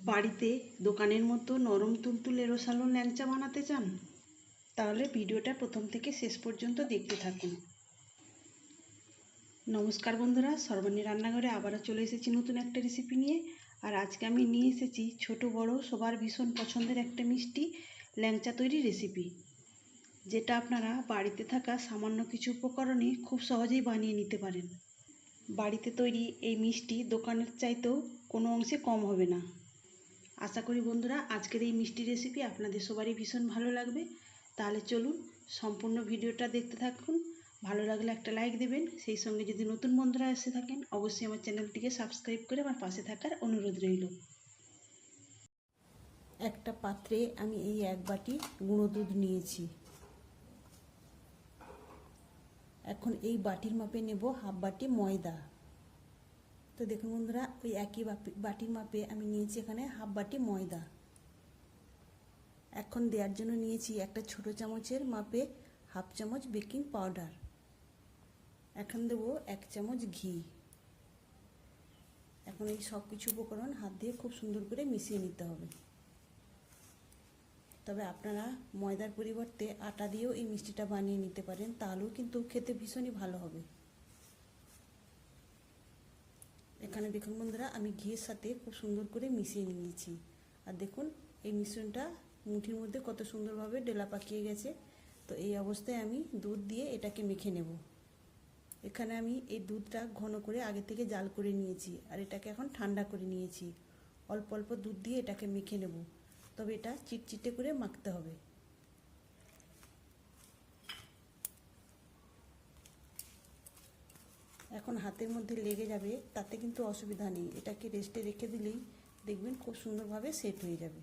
বাড়িতে দোকানের মতো নরম তুলতুলে রসালো ল্যাংচা বানাতে চান? তাহলে ভিডিওটা প্রথম থেকে শেষ পর্যন্ত দেখতে থাকুন। নমস্কার বন্ধুরা, সর্বাণী রান্নাঘরে আবারও চলে এসেছি নতুন একটা রেসিপি নিয়ে। আর আজকে আমি নিয়ে এসেছি ছোট বড় সবার ভীষণ পছন্দের একটা মিষ্টি ল্যাংচা তৈরি রেসিপি, যেটা আপনারা বাড়িতে থাকা সামান্য কিছু উপকরণে খুব সহজেই বানিয়ে নিতে পারেন। বাড়িতে তৈরি এই মিষ্টি দোকানের চাইতেও কোনো অংশে কম হবে না। আশা করি বন্ধুরা আজকের এই মিষ্টি রেসিপি আপনাদের সবারই ভীষণ ভালো লাগবে। তাহলে চলুন সম্পূর্ণ ভিডিওটা দেখতে থাকুন। ভালো লাগলে একটা লাইক দেবেন, সেই সঙ্গে যদি নতুন বন্ধুরা এসে থাকেন অবশ্যই আমার চ্যানেলটিকে সাবস্ক্রাইব করে আমার পাশে থাকার অনুরোধ রইল। একটা পাত্রে আমি এই 1 বাটি গুঁড়ো দুধ নিয়েছি। এখন এই বাটির মাপে নেব হাফ বাটি ময়দা। তো দেখুন বন্ধুরা, ওই একই বাটির মাপে আমি নিয়েছি এখানে হাফ বাটি ময়দা। এখন দেওয়ার জন্য নিয়েছি একটা ছোট চামচের মাপে হাফ চামচ বেকিং পাউডার। এখন দেব 1 চামচ ঘি। এখন এই সব কিছু উপকরণ হাত দিয়ে খুব সুন্দর করে মিশিয়ে নিতে হবে। তবে আপনারা ময়দার পরিবর্তে আটা দিয়েও এই মিষ্টিটা বানিয়ে নিতে পারেন, তাহলেও কিন্তু খেতে ভীষণই ভালো হবে। এখানে দেখুন বন্ধুরা, আমি ঘিয়ের সাথে খুব সুন্দর করে মিশিয়ে নিয়েছি। আর দেখুন এই মিশ্রণটা মুঠির মধ্যে কত সুন্দরভাবে ডেলা পাকিয়ে গেছে। তো এই অবস্থায় আমি দুধ দিয়ে এটাকে মেখে নেব। এখানে আমি এই দুধটা ঘন করে আগে থেকে জাল করে নিয়েছি, আর এটাকে এখন ঠান্ডা করে নিয়েছি। অল্প অল্প দুধ দিয়ে এটাকে মেখে নেব, তবে এটা চিটচিটে করে মাখতে হবে। এখন হাতের মধ্যে লেগে যাবে, তাতে কিন্তু অসুবিধা নেই। এটাকে রেস্টে রেখে দিলেই দেখবেন খুব সুন্দরভাবে সেট হয়ে যাবে।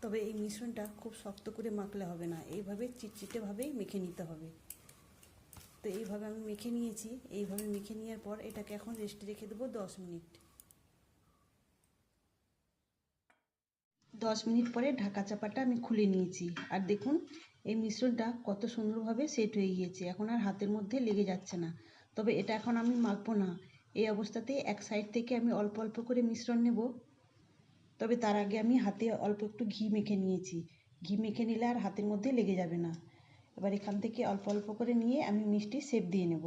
তবে এই মিশ্রণটা খুব শক্ত করে মাখলে হবে না, এইভাবে চিটচিটেভাবেই মেখে নিতে হবে। তো এইভাবে আমি মেখে নিয়েছি। এইভাবে মেখে নেওয়ার পর এটাকে এখন রেস্টে রেখে দেবো 10 মিনিট। 10 মিনিট পরে ঢাকা চাপাটা আমি খুলে নিয়েছি। আর দেখুন এই মিশ্রণটা কত সুন্দরভাবে সেট হয়ে গিয়েছে, এখন আর হাতের মধ্যে লেগে যাচ্ছে না। তবে এটা এখন আমি মাখবো না। এই অবস্থাতে এক সাইড থেকে আমি অল্প অল্প করে মিশ্রণ নেব। তবে তার আগে আমি হাতে অল্প একটু ঘি মেখে নিয়েছি। ঘি মেখে নিলে আর হাতের মধ্যে লেগে যাবে না। এবার এখান থেকে অল্প অল্প করে নিয়ে আমি মিষ্টি শেপ দিয়ে নেব।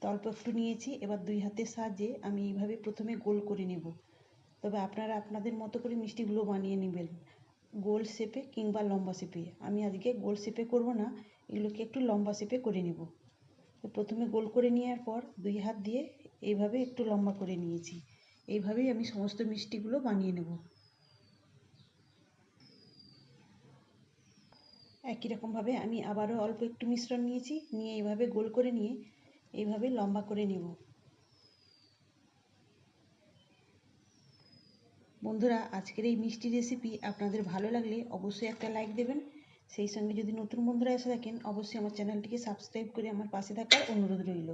তো অল্প একটু নিয়েছি, এবার 2 হাতের সাহায্যে আমি এইভাবে প্রথমে গোল করে নেব। তবে আপনারা আপনাদের মতো করে মিষ্টিগুলো বানিয়ে নেবেন, গোল শেপে কিংবা লম্বা শেপে। আমি আজকে গোল শেপে করব না, এগুলোকে একটু লম্বা শেপে করে নেব। তো প্রথমে গোল করে নেওয়ার পর 2 হাত দিয়ে এইভাবে একটু লম্বা করে নিয়েছি। এইভাবেই আমি সমস্ত মিষ্টিগুলো বানিয়ে নেব। একই রকমভাবে আমি আবারও অল্প একটু মিশ্রণ নিয়েছি, নিয়ে এইভাবে গোল করে নিয়ে এইভাবে লম্বা করে নেব। বন্ধুরা আজকের এই মিষ্টি রেসিপি আপনাদের ভালো লাগলে অবশ্যই একটা লাইক দেবেন, সেই সঙ্গে যদি নতুন বন্ধুরা এসে থাকেন অবশ্যই আমার চ্যানেলটিকে সাবস্ক্রাইব করে আমার পাশে থাকার অনুরোধ রইল।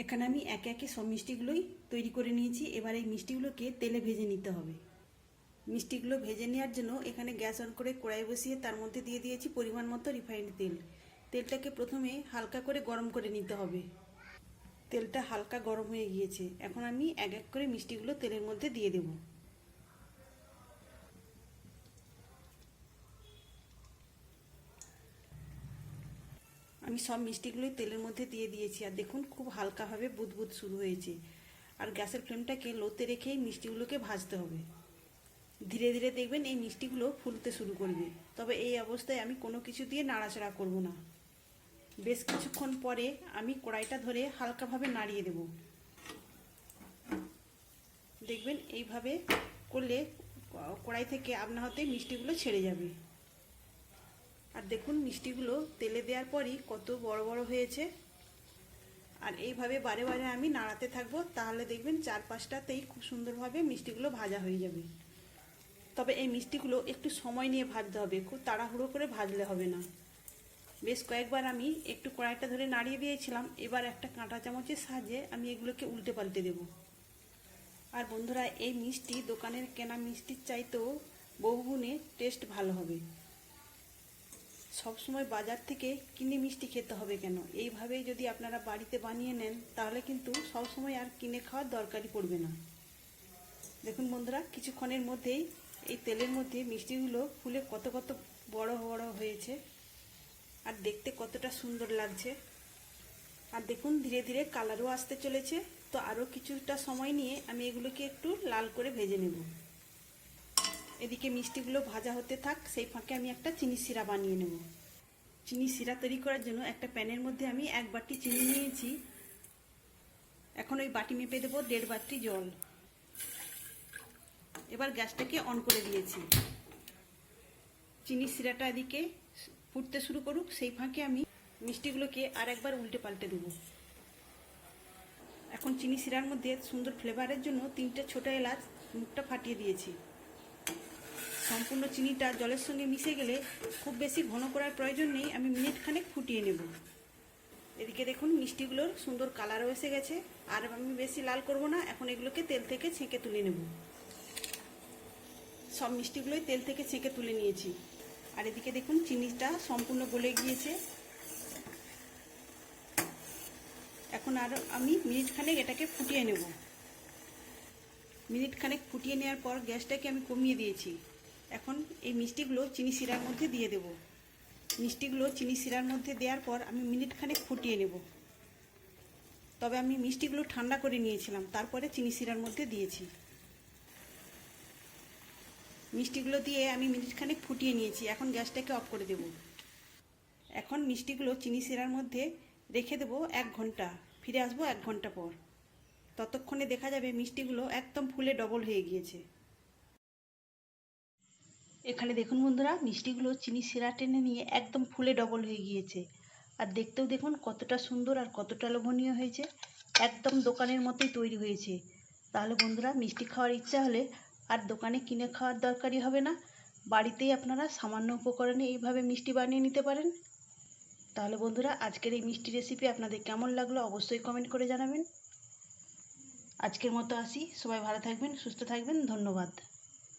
এখানে আমি একে একে সব মিষ্টিগুলোই তৈরি করে নিয়েছি। এবার এই মিষ্টিগুলোকে তেলে ভেজে নিতে হবে। মিষ্টিগুলো ভেজে নেওয়ার জন্য এখানে গ্যাস অন করে কড়াই বসিয়ে তার মধ্যে দিয়ে দিয়েছি পরিমাণ মতো রিফাইন্ড তেল। তেলটাকে প্রথমে হালকা করে গরম করে নিতে হবে। তেলটা হালকা গরম হয়ে গিয়েছে, এখন আমি এক এক করে মিষ্টিগুলো তেলের মধ্যে দিয়ে দেব। আমি সব মিষ্টিগুলোই তেলের মধ্যে দিয়ে দিয়েছি, আর দেখুন খুব হালকাভাবে বুদবুদ শুরু হয়েছে। আর গ্যাসের ফ্লেমটাকে লোতে রেখেই মিষ্টিগুলোকে ভাজতে হবে। ধীরে ধীরে দেখবেন এই মিষ্টিগুলো ফুলতে শুরু করবে। তবে এই অবস্থায় আমি কোনো কিছু দিয়ে নাড়াচাড়া করব না। বেশ কিছুক্ষণ পরে আমি কড়াইটা ধরে হালকাভাবে নাড়িয়ে দেব। দেখবেন এইভাবে করলে কড়াই থেকে আপনা হাতে মিষ্টিগুলো ছেড়ে যাবে। আর দেখুন মিষ্টিগুলো তেলে দেওয়ার পরই কত বড় বড় হয়েছে। আর এইভাবে বারে বারে আমি নাড়াতে থাকবো, তাহলে দেখবেন 4-5টাতেই খুব সুন্দরভাবে মিষ্টিগুলো ভাজা হয়ে যাবে। তবে এই মিষ্টিগুলো একটু সময় নিয়ে ভাজতে হবে, খুব তাড়াহুড়ো করে ভাজলে হবে না। বেশ কয়েকবার আমি একটু কড়াইটা ধরে নাড়িয়ে দিয়েছিলাম। এবার একটা কাঁটা চামচের সাহায্যে আমি এগুলোকে উল্টে পাল্টে দেব। আর বন্ধুরা, এই মিষ্টি দোকানের কেনা মিষ্টির চাইতেও বহুগুণে টেস্ট ভালো হবে। সবসময় বাজার থেকে কিনে মিষ্টি খেতে হবে কেন, এইভাবেই যদি আপনারা বাড়িতে বানিয়ে নেন তাহলে কিন্তু সবসময় আর কিনে খাওয়ার দরকারই পড়বে না। দেখুন বন্ধুরা, কিছুক্ষণের মধ্যেই এই তেলের মধ্যে মিষ্টিগুলো ফুলে কত কত বড় বড় হয়েছে আর দেখতে কতটা সুন্দর লাগছে। আর দেখুন ধীরে ধীরে কালারও আসতে চলেছে। তো আরও কিছুটা সময় নিয়ে আমি এগুলোকে একটু লাল করে ভেজে নেব। এদিকে মিষ্টিগুলো ভাজা হতে থাক, সেই ফাঁকে আমি একটা চিনি সিরা বানিয়ে নেব। চিনি সিরা তৈরি করার জন্য একটা প্যানের মধ্যে আমি 1 বাটি চিনি নিয়েছি। এখন ওই বাটি মেপে দেবো 1.5 বাটি জল। এবার গ্যাসটাকে অন করে দিয়েছি। চিনি সিরাটা এদিকে ফুটতে শুরু করুক, সেই ফাঁকে আমি মিষ্টিগুলোকে আর একবার উল্টে পাল্টে দেবো। এখন চিনি সিরার মধ্যে সুন্দর ফ্লেভারের জন্য 3টে ছোটো এলাচ মুখটা ফাটিয়ে দিয়েছি। সম্পূর্ণ চিনিটা জলের সঙ্গে মিশে গেলে খুব বেশি ঘন করার প্রয়োজন নেই, আমি মিনিটখানেক ফুটিয়ে নেব। এদিকে দেখুন মিষ্টিগুলোর সুন্দর কালারও এসে গেছে। আর আমি বেশি লাল করব না, এখন এগুলোকে তেল থেকে ছেঁকে তুলে নেব। সব মিষ্টিগুলোই তেল থেকে ছেঁকে তুলে নিয়েছি। আর এদিকে দেখুন চিনিটা সম্পূর্ণ গলে গিয়েছে। এখন আর আমি মিনিটখানেক এটাকে ফুটিয়ে নেব। মিনিটখানেক ফুটিয়ে নেওয়ার পর গ্যাসটাকে আমি কমিয়ে দিয়েছি। এখন এই মিষ্টিগুলো চিনি সিরার মধ্যে দিয়ে দেব। মিষ্টিগুলো চিনি সিরার মধ্যে দেওয়ার পর আমি মিনিটখানেক ফুটিয়ে নেব। তবে আমি মিষ্টিগুলো ঠান্ডা করে নিয়েছিলাম, তারপরে চিনি সিরার মধ্যে দিয়েছি। মিষ্টিগুলো দিয়ে আমি মিনিটখানেক ফুটিয়ে নিয়েছি। এখন গ্যাসটাকে অফ করে দেব। এখন মিষ্টিগুলো চিনি সিরার মধ্যে রেখে দেবো 1 ঘন্টা। ফিরে আসবো 1 ঘন্টা পর। ততক্ষণে দেখা যাবে মিষ্টিগুলো একদম ফুলে ডবল হয়ে গিয়েছে। এখানে দেখুন বন্ধুরা, মিষ্টিগুলো চিনি সিরা টেনে নিয়ে একদম ফুলে ডবল হয়ে গিয়েছে। আর দেখতেও দেখুন কতটা সুন্দর আর কতটা লোভনীয় হয়েছে। একদম দোকানের মতোই তৈরি হয়েছে। তাহলে বন্ধুরা, মিষ্টি খাওয়ার ইচ্ছা হলে আর দোকানে কিনে খাওয়ার দরকারই হবে না। বাড়িতেই আপনারা সামান্য উপকরণে এইভাবে মিষ্টি বানিয়ে নিতে পারেন। তাহলে বন্ধুরা, আজকের এই মিষ্টি রেসিপি আপনাদের কেমন লাগলো অবশ্যই কমেন্ট করে জানাবেন। আজকের মতো আসি, সবাই ভালো থাকবেন, সুস্থ থাকবেন, ধন্যবাদ।